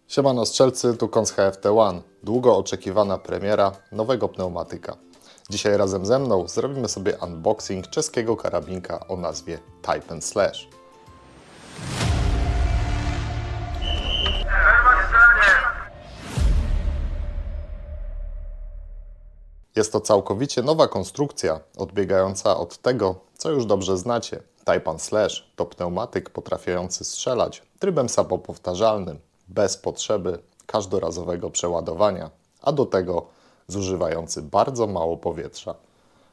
Siemano strzelcy, tu Kons HFT1. Długo oczekiwana premiera nowego pneumatyka. Dzisiaj razem ze mną zrobimy sobie unboxing czeskiego karabinka o nazwie Type & Slash. Jest to całkowicie nowa konstrukcja, odbiegająca od tego, co już dobrze znacie. Type & Slash to pneumatyk potrafiący strzelać trybem samopowtarzalnym, bez potrzeby każdorazowego przeładowania, a do tego zużywający bardzo mało powietrza.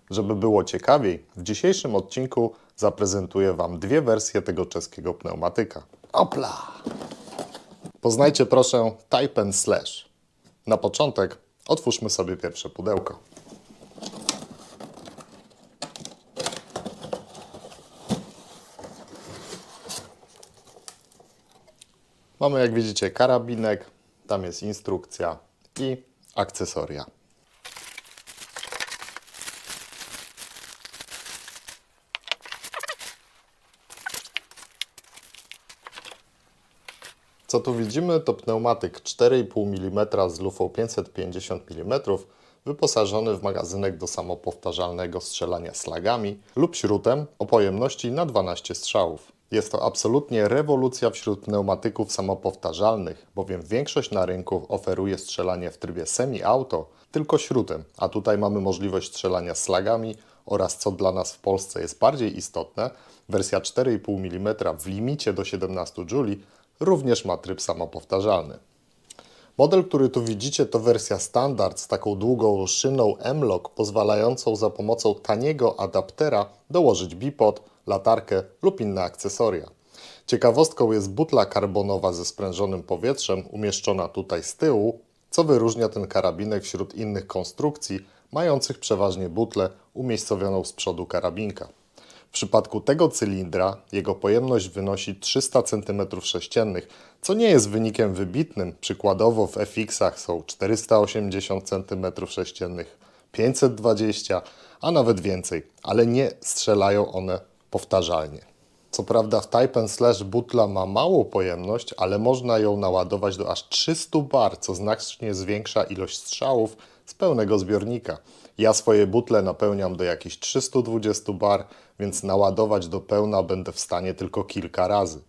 Żeby było ciekawiej, w dzisiejszym odcinku zaprezentuję Wam dwie wersje tego czeskiego pneumatyka. Opla! Poznajcie proszę Type & Slash. Na początek otwórzmy sobie pierwsze pudełko. Mamy, jak widzicie, karabinek, tam jest instrukcja i akcesoria. Co tu widzimy, to pneumatyk 4,5 mm z lufą 550 mm, wyposażony w magazynek do samopowtarzalnego strzelania slagami lub śrutem o pojemności na 12 strzałów. Jest to absolutnie rewolucja wśród pneumatyków samopowtarzalnych, bowiem większość na rynku oferuje strzelanie w trybie semi-auto tylko śrutem, a tutaj mamy możliwość strzelania slagami oraz, co dla nas w Polsce jest bardziej istotne, wersja 4,5 mm w limicie do 17 J również ma tryb samopowtarzalny. Model, który tu widzicie, to wersja standard z taką długą szyną M-LOK, pozwalającą za pomocą taniego adaptera dołożyć bipod, latarkę lub inne akcesoria. Ciekawostką jest butla karbonowa ze sprężonym powietrzem, umieszczona tutaj z tyłu, co wyróżnia ten karabinek wśród innych konstrukcji, mających przeważnie butlę umiejscowioną z przodu karabinka. W przypadku tego cylindra jego pojemność wynosi 300 cm3, co nie jest wynikiem wybitnym. Przykładowo w FX-ach są 480 cm3, 520, a nawet więcej, ale nie strzelają one powtarzalnie. Co prawda w Type & Slash butla ma małą pojemność, ale można ją naładować do aż 300 bar, co znacznie zwiększa ilość strzałów z pełnego zbiornika. Ja swoje butle napełniam do jakichś 320 bar, więc naładować do pełna będę w stanie tylko kilka razy.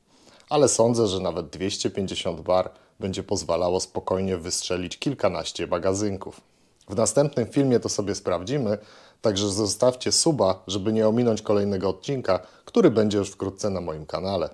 Ale sądzę, że nawet 250 bar będzie pozwalało spokojnie wystrzelić kilkanaście magazynków. W następnym filmie to sobie sprawdzimy, także zostawcie suba, żeby nie ominąć kolejnego odcinka, który będzie już wkrótce na moim kanale.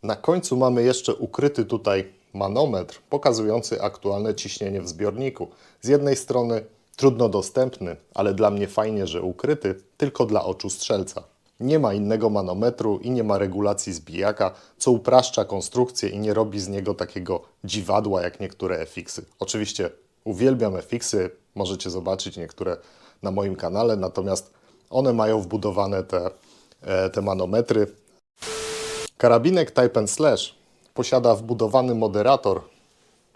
Na końcu mamy jeszcze ukryty tutaj manometr pokazujący aktualne ciśnienie w zbiorniku. Z jednej strony trudno dostępny, ale dla mnie fajnie, że ukryty, tylko dla oczu strzelca. Nie ma innego manometru i nie ma regulacji zbijaka, co upraszcza konstrukcję i nie robi z niego takiego dziwadła jak niektóre FX-y. Oczywiście uwielbiam FX-y, możecie zobaczyć niektóre na moim kanale, natomiast one mają wbudowane te manometry. Karabinek Type & Slash posiada wbudowany moderator,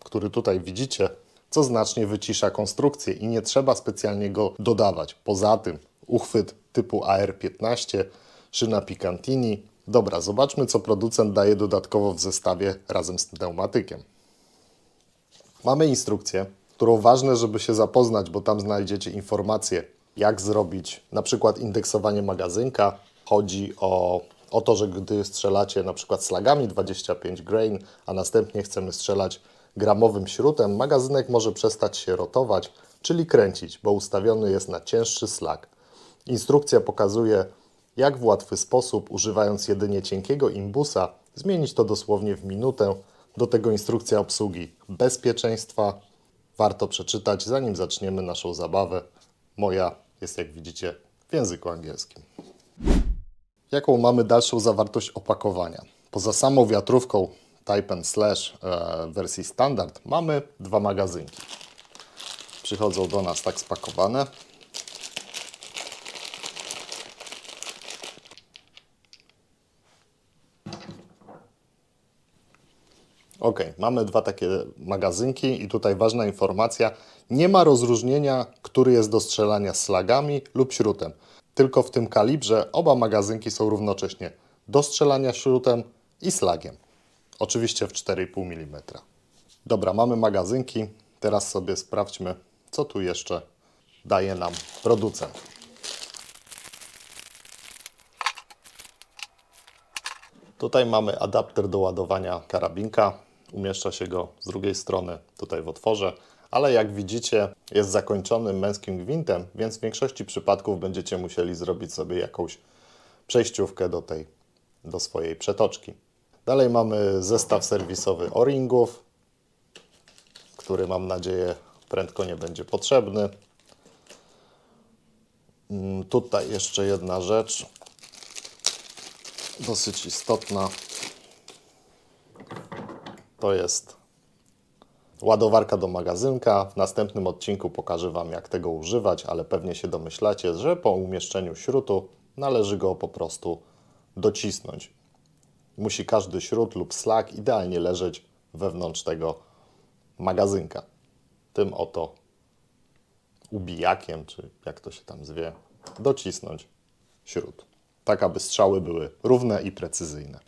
który tutaj widzicie, co znacznie wycisza konstrukcję i nie trzeba specjalnie go dodawać. Poza tym uchwyt typu AR-15, szyna Picatinny. Dobra, zobaczmy, co producent daje dodatkowo w zestawie razem z pneumatykiem. Mamy instrukcję, którą ważne, żeby się zapoznać, bo tam znajdziecie informacje, jak zrobić na przykład indeksowanie magazynka. Chodzi o to, że gdy strzelacie na przykład slagami 25 grain, a następnie chcemy strzelać gramowym śrutem, magazynek może przestać się rotować, czyli kręcić, bo ustawiony jest na cięższy slag. Instrukcja pokazuje, jak w łatwy sposób, używając jedynie cienkiego imbusa, zmienić to dosłownie w minutę. Do tego instrukcja obsługi bezpieczeństwa. Warto przeczytać, zanim zaczniemy naszą zabawę. Moja jest, jak widzicie, w języku angielskim. Jaką mamy dalszą zawartość opakowania? Poza samą wiatrówką Type & Slash w wersji standard mamy dwa magazynki. Przychodzą do nas tak spakowane. Ok, mamy dwa takie magazynki i tutaj ważna informacja. Nie ma rozróżnienia, który jest do strzelania slagami lub śrutem. Tylko w tym kalibrze oba magazynki są równocześnie do strzelania śrutem i slagiem. Oczywiście w 4,5 mm. Dobra, mamy magazynki. Teraz sobie sprawdźmy, co tu jeszcze daje nam producent. Tutaj mamy adapter do ładowania karabinka. Umieszcza się go z drugiej strony tutaj w otworze, ale jak widzicie jest zakończony męskim gwintem, więc w większości przypadków będziecie musieli zrobić sobie jakąś przejściówkę do swojej przetoczki. Dalej mamy zestaw serwisowy o-ringów, który mam nadzieję prędko nie będzie potrzebny. Tutaj jeszcze jedna rzecz, dosyć istotna. To jest ładowarka do magazynka. W następnym odcinku pokażę Wam, jak tego używać, ale pewnie się domyślacie, że po umieszczeniu śrutu należy go po prostu docisnąć. Musi każdy śrut lub slag idealnie leżeć wewnątrz tego magazynka. Tym oto ubijakiem, czy jak to się tam zwie, docisnąć śrut. Tak, aby strzały były równe i precyzyjne.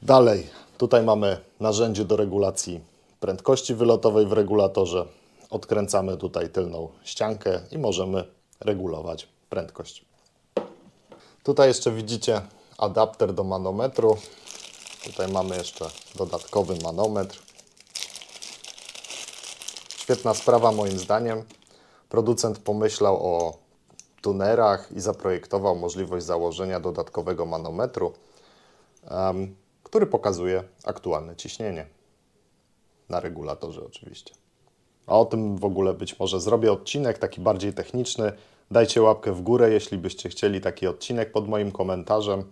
Dalej, tutaj mamy narzędzie do regulacji prędkości wylotowej w regulatorze. Odkręcamy tutaj tylną ściankę i możemy regulować prędkość. Tutaj jeszcze widzicie adapter do manometru. Tutaj mamy jeszcze dodatkowy manometr. Świetna sprawa moim zdaniem. Producent pomyślał o tunerach i zaprojektował możliwość założenia dodatkowego manometru, który pokazuje aktualne ciśnienie. Na regulatorze oczywiście. A o tym w ogóle być może zrobię odcinek taki bardziej techniczny. Dajcie łapkę w górę, jeśli byście chcieli taki odcinek pod moim komentarzem,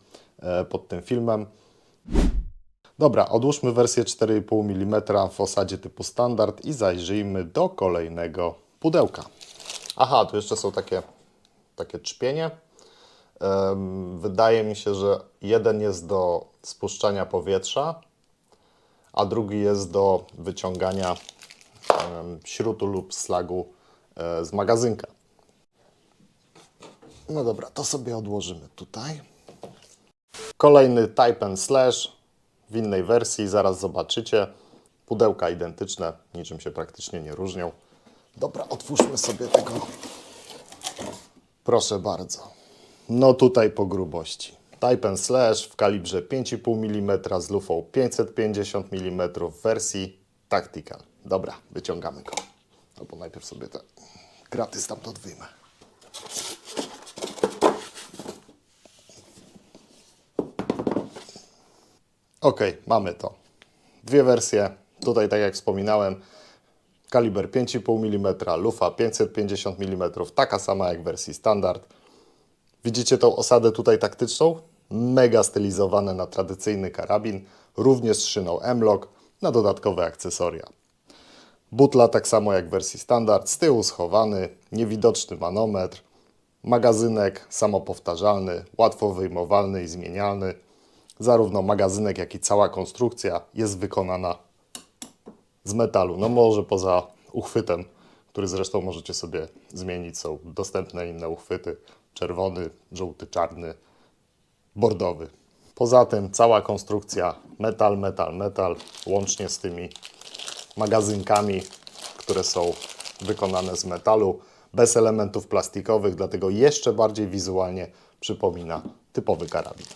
pod tym filmem. Dobra, odłóżmy wersję 4,5 mm w osadzie typu standard i zajrzyjmy do kolejnego pudełka. Aha, tu jeszcze są takie trzpienie. Wydaje mi się, że jeden jest do spuszczania powietrza, a drugi jest do wyciągania śrutu lub slagu z magazynka. No dobra, to sobie odłożymy tutaj. Kolejny Type and Slash w innej wersji, zaraz zobaczycie. Pudełka identyczne, niczym się praktycznie nie różnią. Dobra, otwórzmy sobie tego. Proszę bardzo. No tutaj po grubości. Type and Slash w kalibrze 5,5 mm z lufą 550 mm w wersji Tactical. Dobra, wyciągamy go. Albo najpierw sobie te kraty stamtąd wyjmę. Ok, mamy to. Dwie wersje. Tutaj, tak jak wspominałem, kaliber 5,5 mm, lufa 550 mm, taka sama jak w wersji standard. Widzicie tą osadę tutaj taktyczną? Mega stylizowane na tradycyjny karabin, również z szyną M-Lock na dodatkowe akcesoria. Butla tak samo jak w wersji standard, z tyłu schowany, niewidoczny manometr, magazynek samopowtarzalny, łatwo wyjmowalny i zmienialny. Zarówno magazynek, jak i cała konstrukcja jest wykonana z metalu. No może poza uchwytem, który zresztą możecie sobie zmienić. Są dostępne inne uchwyty. Czerwony, żółty, czarny, bordowy. Poza tym cała konstrukcja metal, metal, metal, łącznie z tymi magazynkami, które są wykonane z metalu, bez elementów plastikowych, dlatego jeszcze bardziej wizualnie przypomina typowy karabin.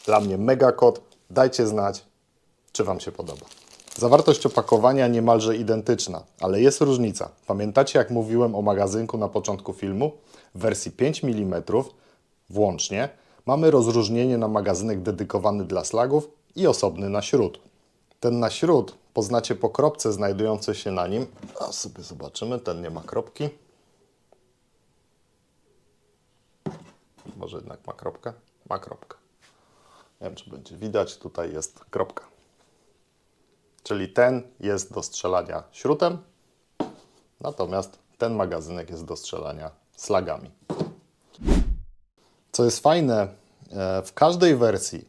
Dla mnie mega kod. Dajcie znać, czy Wam się podoba. Zawartość opakowania niemalże identyczna, ale jest różnica. Pamiętacie, jak mówiłem o magazynku na początku filmu? W wersji 5 mm włącznie mamy rozróżnienie na magazynek dedykowany dla slagów i osobny na śrut. Ten na śrut poznacie po kropce znajdującej się na nim. A sobie zobaczymy, ten nie ma kropki. Może jednak ma kropkę? Ma kropkę. Nie wiem, czy będzie widać, tutaj jest kropka. Czyli ten jest do strzelania śrutem, natomiast ten magazynek jest do strzelania slagami. Co jest fajne, w każdej wersji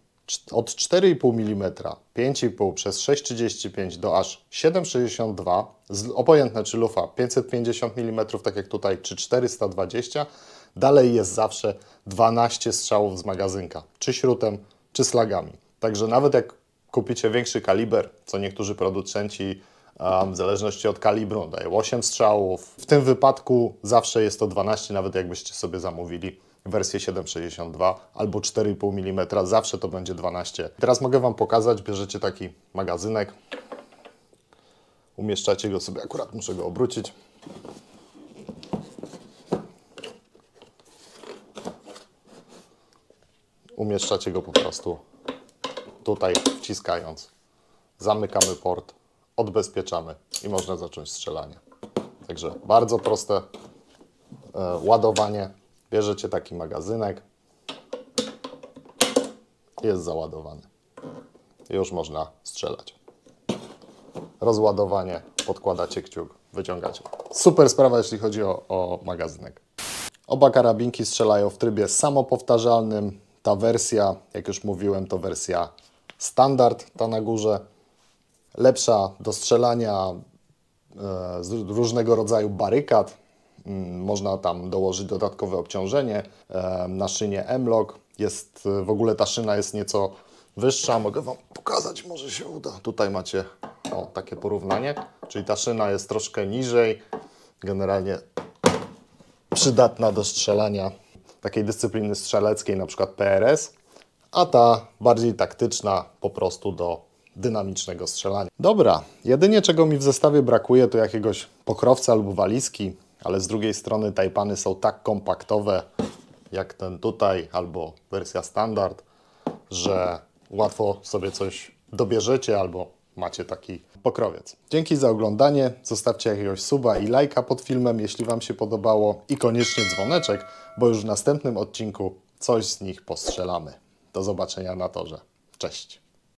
od 4,5 mm, 5,5 przez 6,35 do aż 7,62, obojętne czy lufa 550 mm, tak jak tutaj, czy 420, dalej jest zawsze 12 strzałów z magazynka, czy śrutem, czy slagami. Także nawet jak kupicie większy kaliber, co niektórzy producenci w zależności od kalibru dają 8 strzałów. W tym wypadku zawsze jest to 12, nawet jakbyście sobie zamówili wersję 7,62 albo 4,5 mm, zawsze to będzie 12. Teraz mogę Wam pokazać, bierzecie taki magazynek, umieszczacie go sobie, akurat muszę go obrócić. Umieszczacie go po prostu tutaj, wciskając. Zamykamy port, odbezpieczamy i można zacząć strzelanie. Także bardzo proste ładowanie. Bierzecie taki magazynek, jest załadowany. Już można strzelać. Rozładowanie, podkładacie kciuk, wyciągacie. Super sprawa, jeśli chodzi o magazynek. Oba karabinki strzelają w trybie samopowtarzalnym. Ta wersja, jak już mówiłem, to wersja standard, ta na górze. Lepsza do strzelania z różnego rodzaju barykad. Można tam dołożyć dodatkowe obciążenie na szynie M-Lock. Jest, w ogóle ta szyna jest nieco wyższa. Mogę Wam pokazać, może się uda. Tutaj macie takie porównanie. Czyli ta szyna jest troszkę niżej. Generalnie przydatna do strzelania takiej dyscypliny strzeleckiej, na przykład PRS, a ta bardziej taktyczna po prostu do dynamicznego strzelania. Dobra, jedynie czego mi w zestawie brakuje, to jakiegoś pokrowca albo walizki, ale z drugiej strony Taipany są tak kompaktowe, jak ten tutaj, albo wersja standard, że łatwo sobie coś dobierzecie albo macie taki pokrowiec. Dzięki za oglądanie, zostawcie jakiegoś suba i lajka pod filmem, jeśli Wam się podobało, i koniecznie dzwoneczek, bo już w następnym odcinku coś z nich postrzelamy. Do zobaczenia na torze. Cześć!